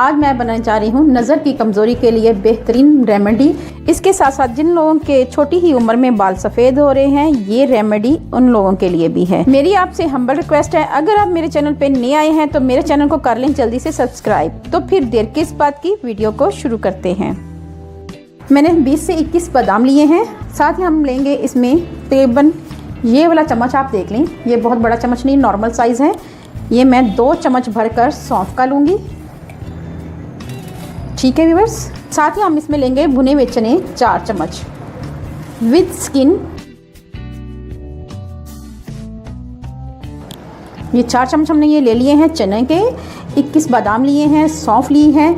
आज मैं बनाने जा रही हूँ नज़र की कमज़ोरी के लिए बेहतरीन रेमेडी। इसके साथ साथ जिन लोगों के छोटी ही उम्र में बाल सफ़ेद हो रहे हैं, ये रेमेडी उन लोगों के लिए भी है। मेरी आपसे हम्बल रिक्वेस्ट है, अगर आप मेरे चैनल पे नए आए हैं तो मेरे चैनल को कर लें जल्दी से सब्सक्राइब। तो फिर देर किस बात की, वीडियो को शुरू करते हैं। मैंने 20 से 21 बादाम लिए हैं। साथ ही हम लेंगे इसमें तकरीबन, ये वाला चम्मच आप देख लें, ये बहुत बड़ा चम्मच नहीं, नॉर्मल साइज़ है। ये मैं 2 चम्मच भरकर सौंफ का लूँगी। ठीक है व्यूअर्स। साथ ही हम इसमें लेंगे भुने हुए चने 4 चम्मच विद स्किन। ये 4 चम्मच हमने ये ले लिए हैं चने के। 21 बादाम लिए हैं, सौंफ ली है।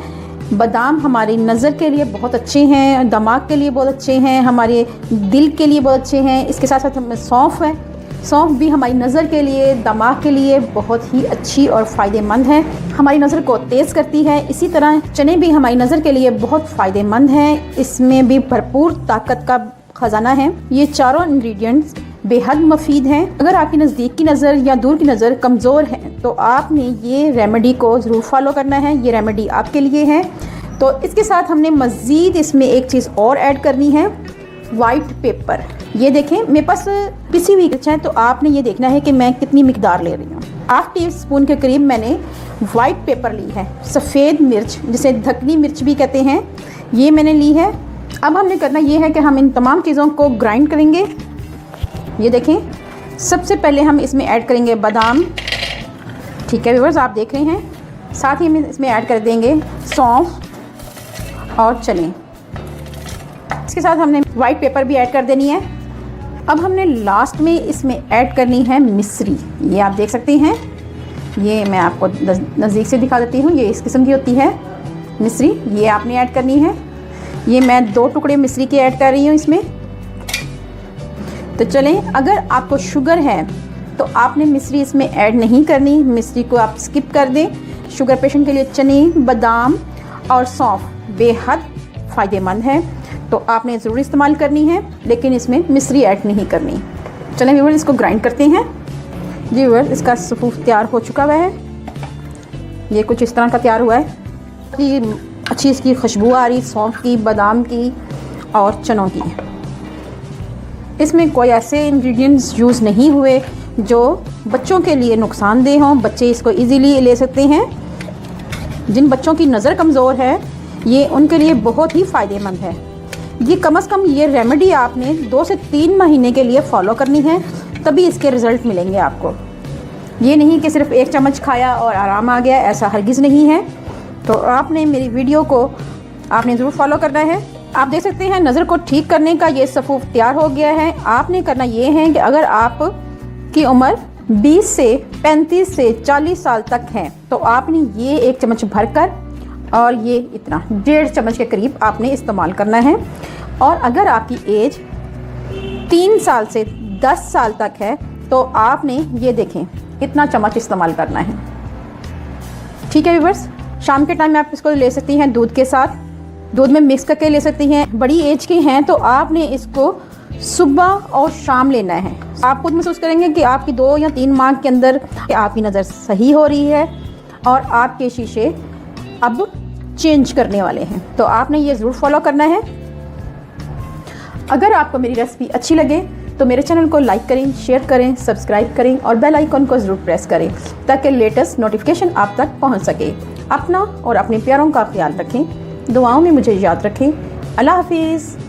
बादाम हमारी नज़र के लिए बहुत अच्छे हैं, दिमाग के लिए बहुत अच्छे हैं, हमारे दिल के लिए बहुत अच्छे हैं। इसके साथ साथ हमें सौंफ है। सौंफ भी हमारी नज़र के लिए, दिमाग के लिए बहुत ही अच्छी और फ़ायदेमंद है, हमारी नज़र को तेज़ करती है। इसी तरह चने भी हमारी नज़र के लिए बहुत फ़ायदेमंद हैं, इसमें भी भरपूर ताकत का ख़जाना है। ये चारों इंग्रेडिएंट्स बेहद मुफीद हैं। अगर आपकी नज़दीक की नज़र या दूर की नज़र कमज़ोर है तो आपने ये रेमेडी को ज़रूर फॉलो करना है। ये रेमेडी आपके लिए है। तो इसके साथ हमने मज़ीद इसमें एक चीज़ और ऐड करनी है, वाइट पेपर। ये देखें, मेरे पास पिसी हुई मिर्च है, तो आपने ये देखना है कि मैं कितनी मिकदार ले रही हूँ। 1/2 टीस्पून के करीब मैंने वाइट पेपर ली है, सफ़ेद मिर्च जिसे धकनी मिर्च भी कहते हैं, ये मैंने ली है। अब हमने करना ये है कि हम इन तमाम चीज़ों को ग्राइंड करेंगे। ये देखें, सबसे पहले हम इसमें ऐड करेंगे बादाम। ठीक है व्यूअर्स, आप देख रहे हैं। साथ ही हम इसमें ऐड कर देंगे सौंफ और चने। इसके साथ हमने वाइट पेपर भी ऐड कर देनी है। अब हमने लास्ट में इसमें ऐड करनी है मिश्री। ये आप देख सकते हैं, ये मैं आपको नज़दीक से दिखा देती हूँ। ये इस किस्म की होती है मिश्री, ये आपने ऐड करनी है। ये मैं 2 टुकड़े मिश्री के ऐड कर रही हूँ इसमें। तो चलें, अगर आपको शुगर है तो आपने मिश्री इसमें ऐड नहीं करनी, मिश्री को आप स्किप कर दें। शुगर पेशेंट के लिए चने, बादाम और सौंफ बेहद फ़ायदेमंद है, तो आपने ज़रूर इस्तेमाल करनी है, लेकिन इसमें मिश्री ऐड नहीं करनी। चलें व्यूअर्स, इसको ग्राइंड करते हैं। जी व्यूअर्स, इसका सफ़ूफ तैयार हो चुका हुआ है। ये कुछ इस तरह का तैयार हुआ है। ये अच्छी इसकी खुशबू आ रही, सौंफ की, बादाम की और चनों की। इसमें कोई ऐसे इंग्रेडिएंट्स यूज़ नहीं हुए जो बच्चों के लिए नुकसानदेह हों। बच्चे इसको इजीली ले सकते हैं। जिन बच्चों की नज़र कमज़ोर है, ये उनके लिए बहुत ही फ़ायदेमंद है। ये कम से कम ये रेमेडी आपने 2 से 3 महीने के लिए फॉलो करनी है, तभी इसके रिज़ल्ट मिलेंगे आपको। ये नहीं कि सिर्फ 1 चम्मच खाया और आराम आ गया, ऐसा हरगिज़ नहीं है। तो आपने मेरी वीडियो को आपने ज़रूर फॉलो करना है। आप देख सकते हैं नज़र को ठीक करने का ये सफ़ूफ तैयार हो गया है। आपने करना ये है कि अगर आप की उम्र 20 से 35 से 40 साल तक है तो आपने ये 1 चम्मच भरकर और ये इतना 1.5 चम्मच के करीब आपने इस्तेमाल करना है। और अगर आपकी एज 3 साल से 10 साल तक है तो आपने ये देखें इतना चम्मच इस्तेमाल करना है। ठीक है व्यूअर्स, शाम के टाइम में आप इसको ले सकती हैं दूध के साथ, दूध में मिक्स करके ले सकती हैं। बड़ी एज के हैं तो आपने इसको सुबह और शाम लेना है। आप खुद महसूस करेंगे कि आपकी 2 या 3 माह के अंदर आपकी नज़र सही हो रही है और आपके शीशे अब चेंज करने वाले हैं। तो आपने ये ज़रूर फॉलो करना है। अगर आपको मेरी रेसिपी अच्छी लगे तो मेरे चैनल को लाइक करें, शेयर करें, सब्सक्राइब करें और बेल आइकन को ज़रूर प्रेस करें ताकि लेटेस्ट नोटिफिकेशन आप तक पहुंच सके। अपना और अपने प्यारों का ख्याल रखें, दुआओं में मुझे याद रखें। अल्लाह हाफिज़।